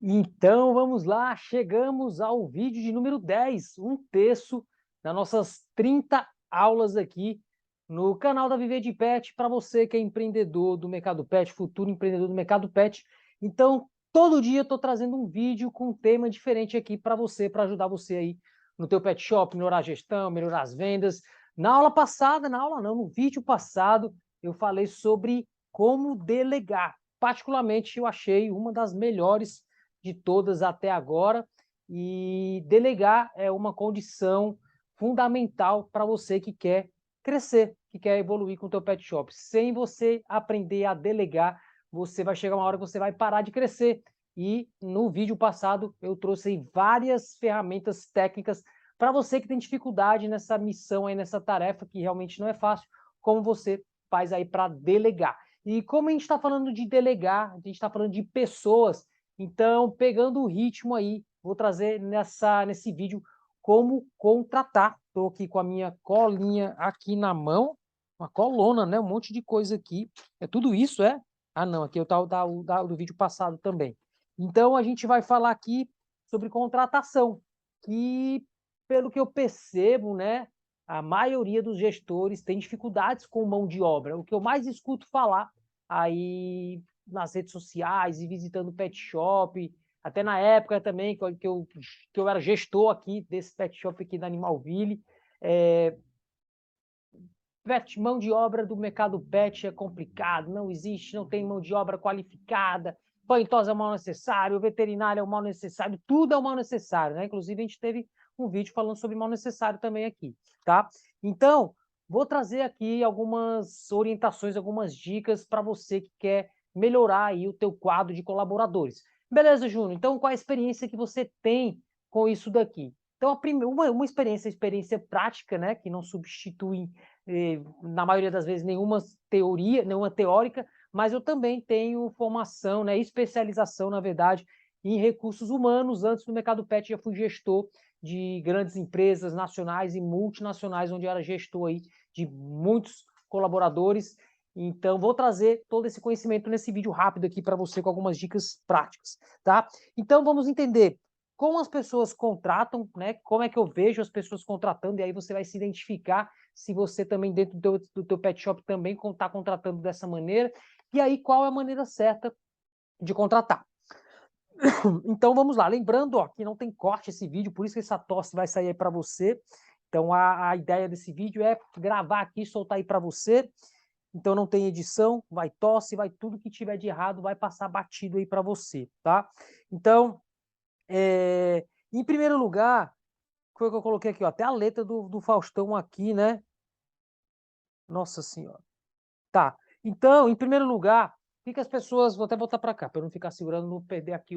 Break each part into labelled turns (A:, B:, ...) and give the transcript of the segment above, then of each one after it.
A: Então, vamos lá, chegamos ao vídeo de número 10, um terço das nossas 30 aulas aqui no canal da Viver de Pet, para você que é empreendedor do mercado pet, futuro empreendedor do mercado pet. Então, todo dia eu estou trazendo um vídeo com um tema diferente aqui para você, para ajudar você aí no teu pet shop, melhorar a gestão, melhorar as vendas. Na aula passada, na aula não, no vídeo passado, eu falei sobre como delegar. Particularmente, eu achei uma das melhores de todas até agora, e delegar é uma condição fundamental para você que quer crescer, que quer evoluir com o teu pet shop. Sem você aprender a delegar, você vai chegar uma hora que você vai parar de crescer. E no vídeo passado eu trouxe aí várias ferramentas técnicas para você que tem dificuldade nessa missão aí, nessa tarefa que realmente não é fácil, como você faz aí para delegar. E como a gente está falando de delegar, a gente está falando de pessoas, então, pegando o ritmo aí, vou trazer nesse vídeo como contratar. Estou aqui com a minha colinha aqui na mão, uma colona, né? Um monte de coisa aqui. É tudo isso, é? Ah, não, aqui é do vídeo passado também. Então, a gente vai falar aqui sobre contratação, que, pelo que eu percebo, né, a maioria dos gestores tem dificuldades com mão de obra. O que eu mais escuto falar aí nas redes sociais e visitando pet shop, até na época também que eu era gestor aqui desse pet shop aqui da Animalville. Mão de obra do mercado pet é complicado, não existe, não tem mão de obra qualificada, banhosa é o mal necessário, veterinário é o mal necessário, tudo é o mal necessário, né? Inclusive, a gente teve um vídeo falando sobre mal necessário também aqui, tá? Então, vou trazer aqui algumas orientações, algumas dicas para você que quer melhorar aí o teu quadro de colaboradores. Beleza, Júnior? Então, qual a experiência que você tem com isso daqui? Então, uma experiência prática, né, que não substitui na maioria das vezes, nenhuma teoria, nenhuma teórica, mas eu também tenho formação, né, especialização, na verdade, em recursos humanos. Antes do mercado pet, já fui gestor de grandes empresas nacionais e multinacionais, onde eu era gestor aí de muitos colaboradores. Então, vou trazer todo esse conhecimento nesse vídeo rápido aqui para você, com algumas dicas práticas, tá? Então, vamos entender como as pessoas contratam, né? Como é que eu vejo as pessoas contratando, e aí você vai se identificar se você também, dentro do teu pet shop, também está contratando dessa maneira, e aí qual é a maneira certa de contratar. Então vamos lá, lembrando, ó, que não tem corte esse vídeo, por isso que essa tosse vai sair aí para você. Então a ideia desse vídeo é gravar aqui e soltar aí para você. Então não tem edição, vai tosse, vai tudo que tiver de errado, vai passar batido aí para você, tá? Então, em primeiro lugar, foi o que eu coloquei aqui, ó, até a letra do Faustão aqui, né? Nossa Senhora. Tá. Então, em primeiro lugar, o que que as pessoas. Vou até voltar para cá, para eu não ficar segurando, não perder aqui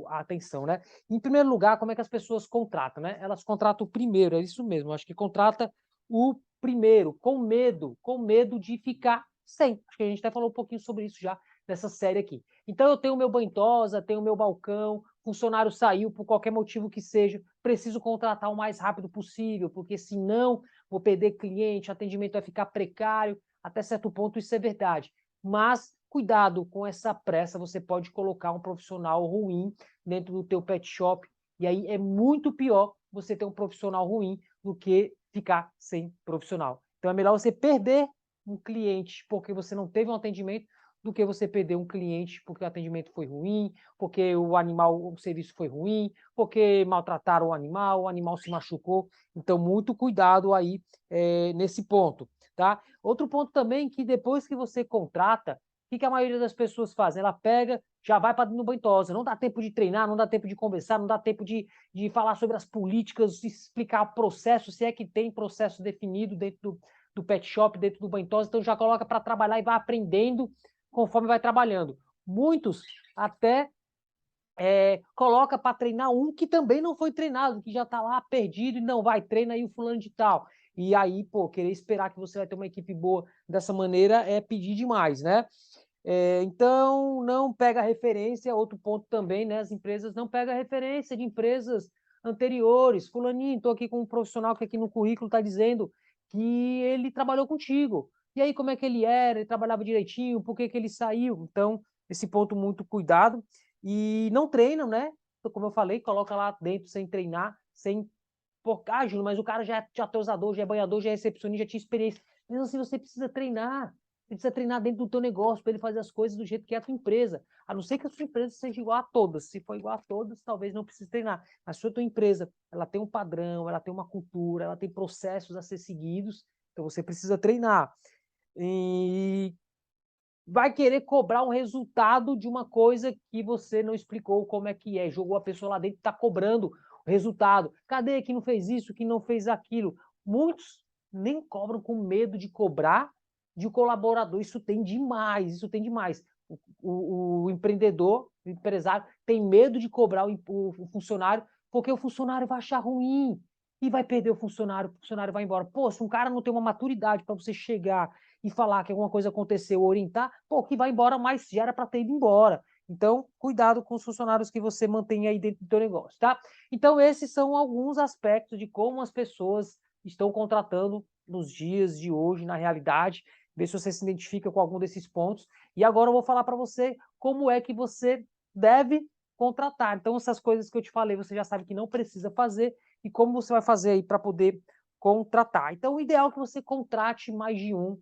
A: a atenção, né? Em primeiro lugar, como é que as pessoas contratam, né? Elas contratam o primeiro, é isso mesmo. Acho que contrata o primeiro, com medo de ficar sem. Acho que a gente até falou um pouquinho sobre isso já nessa série aqui. Então, eu tenho o meu banho-tosa, tenho o meu balcão, funcionário saiu por qualquer motivo que seja, preciso contratar o mais rápido possível, porque senão vou perder cliente, o atendimento vai ficar precário. Até certo ponto isso é verdade, mas cuidado com essa pressa, você pode colocar um profissional ruim dentro do teu pet shop, e aí é muito pior você ter um profissional ruim do que ficar sem profissional. Então é melhor você perder um cliente porque você não teve um atendimento, do que você perder um cliente porque o atendimento foi ruim, porque o serviço foi ruim, porque maltrataram o animal se machucou. Então, muito cuidado aí nesse ponto, tá? Outro ponto também, que depois que você contrata, o que a maioria das pessoas faz? Ela pega, já vai para no banho-tosa, não dá tempo de treinar, não dá tempo de conversar, não dá tempo de falar sobre as políticas, de explicar o processo, se é que tem processo definido dentro do pet shop, dentro do banho-tosa, então já coloca para trabalhar e vai aprendendo conforme vai trabalhando. Muitos até coloca para treinar um que também não foi treinado, que já está lá perdido e não vai, treina aí o fulano de tal. E aí, pô, querer esperar que você vai ter uma equipe boa dessa maneira é pedir demais, né? Então, não pega referência, outro ponto também, né? As empresas não pegam referência de empresas anteriores. Fulaninho, estou aqui com um profissional que aqui no currículo está dizendo que ele trabalhou contigo. E aí, como é que ele era? Ele trabalhava direitinho? Por que que ele saiu? Então, esse ponto, muito cuidado. e não treinam, né? Então, como eu falei, coloca lá dentro sem treinar, sem... Júnior, mas o cara já é atosador, já é banhador, já é recepcionista, já tinha experiência. Mesmo assim, você precisa treinar. Você precisa treinar dentro do teu negócio para ele fazer as coisas do jeito que é a tua empresa. A não ser que a sua empresa seja igual a todas. Se for igual a todas, talvez não precise treinar. Mas se a tua empresa, ela tem um padrão, ela tem uma cultura, ela tem processos a ser seguidos, então você precisa treinar. E vai querer cobrar um resultado de uma coisa que você não explicou como é que é. Jogou a pessoa lá dentro e está cobrando o resultado. Cadê que não fez isso, que não fez aquilo? Muitos nem cobram com medo de cobrar de um colaborador. Isso tem demais, isso tem demais. O empreendedor, o empresário, tem medo de cobrar o funcionário, porque o funcionário vai achar ruim e vai perder o funcionário vai embora. Pô, se um cara não tem uma maturidade para você chegar e falar que alguma coisa aconteceu, orientar, pô, que vai embora, mas já era para ter ido embora. Então, cuidado com os funcionários que você mantém aí dentro do seu negócio, tá? Então, esses são alguns aspectos de como as pessoas estão contratando nos dias de hoje, na realidade. Ver se você se identifica com algum desses pontos. E agora eu vou falar para você como é que você deve contratar. Então, essas coisas que eu te falei, você já sabe que não precisa fazer e como você vai fazer aí para poder contratar. Então, o ideal é que você contrate mais de um.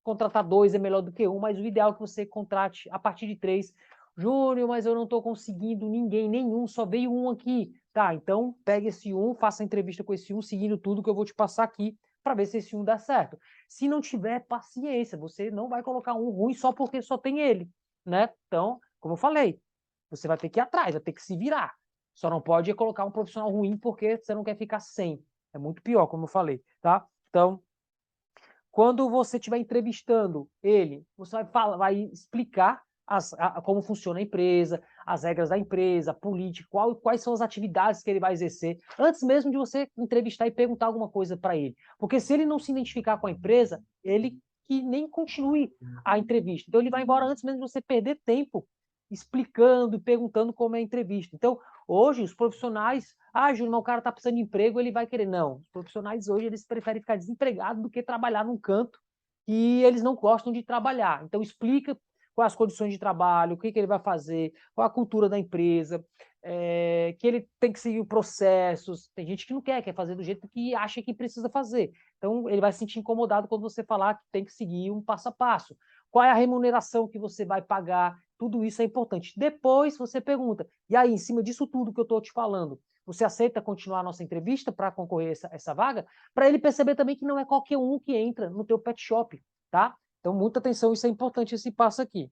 A: Contratar 2 é melhor do que 1, mas o ideal é que você contrate a partir de 3. Júnior, mas eu não estou conseguindo ninguém, nenhum, só veio um aqui. Tá, então pegue esse um, faça a entrevista com esse um, seguindo tudo que eu vou te passar aqui, para ver se esse um dá certo. Se não tiver paciência, você não vai colocar um ruim só porque só tem ele, né? Então, como eu falei, você vai ter que ir atrás, vai ter que se virar. Só não pode colocar um profissional ruim porque você não quer ficar sem. É muito pior, como eu falei, tá? Então, quando você estiver entrevistando ele, você vai falar, vai explicar como funciona a empresa, as regras da empresa, a política, quais são as atividades que ele vai exercer, antes mesmo de você entrevistar e perguntar alguma coisa para ele. Porque se ele não se identificar com a empresa, ele que nem continue a entrevista. Então ele vai embora antes mesmo de você perder tempo explicando e perguntando como é a entrevista. Então, hoje, os profissionais, Júnior, mas o cara está precisando de emprego, ele vai querer. Não, os profissionais hoje, eles preferem ficar desempregados do que trabalhar num canto que eles não gostam de trabalhar. Então, explica quais as condições de trabalho, o que ele vai fazer, qual a cultura da empresa, que ele tem que seguir processos. Tem gente que não quer fazer do jeito que acha que precisa fazer. Então, ele vai se sentir incomodado quando você falar que tem que seguir um passo a passo. Qual é a remuneração que você vai pagar? Tudo isso é importante. Depois você pergunta, e aí, em cima disso tudo que eu estou te falando, você aceita continuar a nossa entrevista para concorrer a essa vaga? Para ele perceber também que não é qualquer um que entra no teu pet shop, tá? Então, muita atenção, isso é importante, esse passo aqui.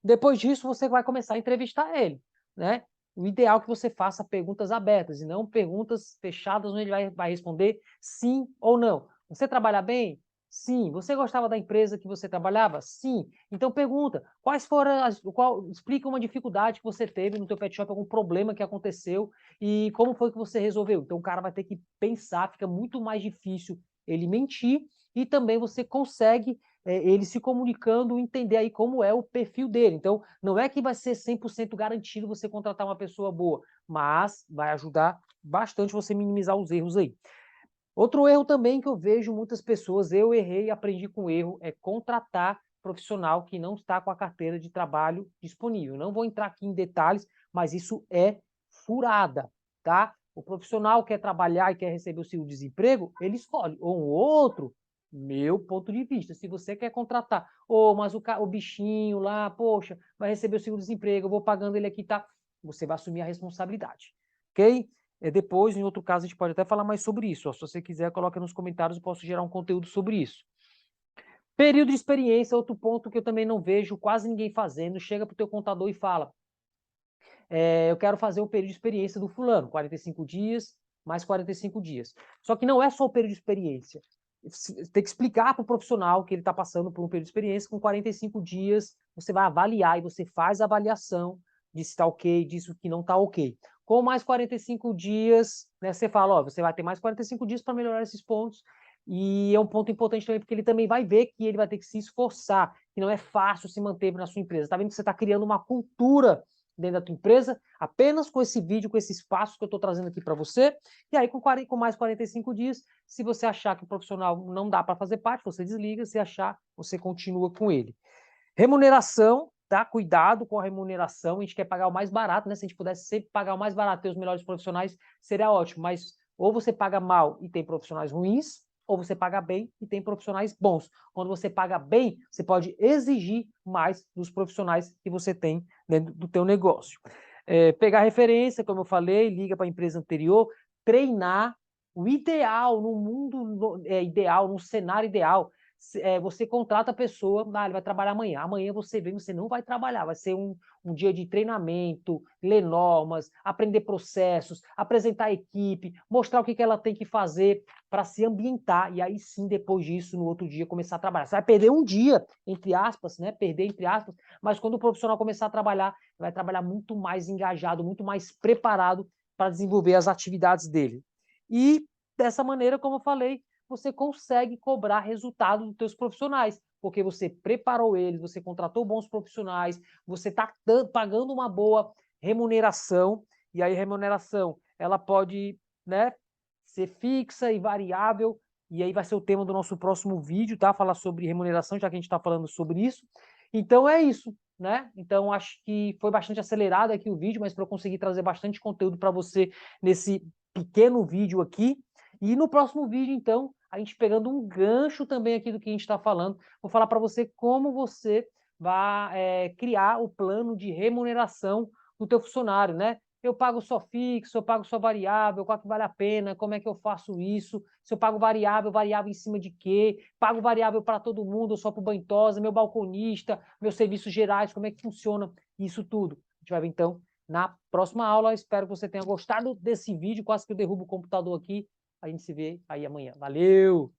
A: Depois disso, você vai começar a entrevistar ele, né? O ideal é que você faça perguntas abertas e não perguntas fechadas onde ele vai responder sim ou não. Você trabalha bem? Sim. Você gostava da empresa que você trabalhava? Sim. Então pergunta, quais foram explica uma dificuldade que você teve no teu pet shop, algum problema que aconteceu e como foi que você resolveu. Então o cara vai ter que pensar, fica muito mais difícil ele mentir e também você consegue ele se comunicando, entender aí como é o perfil dele. Então, não é que vai ser 100% garantido você contratar uma pessoa boa, mas vai ajudar bastante você minimizar os erros aí. Outro erro também que eu vejo muitas pessoas, eu errei e aprendi com erro, é contratar profissional que não está com a carteira de trabalho disponível. Não vou entrar aqui em detalhes, mas isso é furada, tá? O profissional quer trabalhar e quer receber o seguro-desemprego, ele escolhe, ou um outro, meu ponto de vista. Se você quer contratar, mas o bichinho lá, poxa, vai receber o seguro-desemprego, eu vou pagando ele aqui, tá? Você vai assumir a responsabilidade, ok? Depois, em outro caso, a gente pode até falar mais sobre isso. Ó. Se você quiser, coloca nos comentários, eu posso gerar um conteúdo sobre isso. Período de experiência, outro ponto que eu também não vejo quase ninguém fazendo. Chega para o teu contador e fala, eu quero fazer o período de experiência do fulano, 45 dias, mais 45 dias. Só que não é só o período de experiência. Tem que explicar para o profissional que ele está passando por um período de experiência, com 45 dias, você vai avaliar e você faz a avaliação de se está ok, disso que não está ok. Com mais 45 dias, né, você fala, você vai ter mais 45 dias para melhorar esses pontos, e é um ponto importante também, porque ele também vai ver que ele vai ter que se esforçar, que não é fácil se manter na sua empresa. Está vendo que você está criando uma cultura dentro da tua empresa, apenas com esse vídeo, com esses passos que eu estou trazendo aqui para você, e aí com mais 45 dias, se você achar que o profissional não dá para fazer parte, você desliga, se achar, você continua com ele. Remuneração, tá? Cuidado com a remuneração, a gente quer pagar o mais barato, né? Se a gente pudesse sempre pagar o mais barato, ter os melhores profissionais, seria ótimo, mas ou você paga mal e tem profissionais ruins, ou você paga bem e tem profissionais bons. Quando você paga bem, você pode exigir mais dos profissionais que você tem dentro do teu negócio. Pegar referência, como eu falei, liga para a empresa anterior, treinar. O ideal, no mundo ideal, no cenário ideal, você contrata a pessoa, ele vai trabalhar amanhã. Amanhã você vem, você não vai trabalhar, vai ser um dia de treinamento, ler normas, aprender processos, apresentar a equipe, mostrar o que ela tem que fazer para se ambientar, e aí sim, depois disso, no outro dia, começar a trabalhar. Você vai perder um dia, entre aspas, né? Perder, entre aspas, mas quando o profissional começar a trabalhar, vai trabalhar muito mais engajado, muito mais preparado para desenvolver as atividades dele. E dessa maneira, como eu falei, você consegue cobrar resultado dos teus profissionais, porque você preparou eles, você contratou bons profissionais, você está pagando uma boa remuneração, e aí a remuneração ela pode, né, ser fixa e variável, e aí vai ser o tema do nosso próximo vídeo, tá? Falar sobre remuneração, já que a gente está falando sobre isso. Então é isso, né? Então acho que foi bastante acelerado aqui o vídeo, mas para eu conseguir trazer bastante conteúdo para você nesse pequeno vídeo aqui. E no próximo vídeo, então, a gente pegando um gancho também aqui do que a gente está falando, vou falar para você como você vai criar o plano de remuneração do teu funcionário, né? Eu pago só fixo, eu pago só variável, qual que vale a pena, como é que eu faço isso? Se eu pago variável, variável em cima de quê? Pago variável para todo mundo, ou só para o Bantosa, meu balconista, meus serviços gerais, como é que funciona isso tudo? A gente vai ver então na próxima aula. Espero que você tenha gostado desse vídeo, quase que eu derrubo o computador aqui. A gente se vê aí amanhã. Valeu!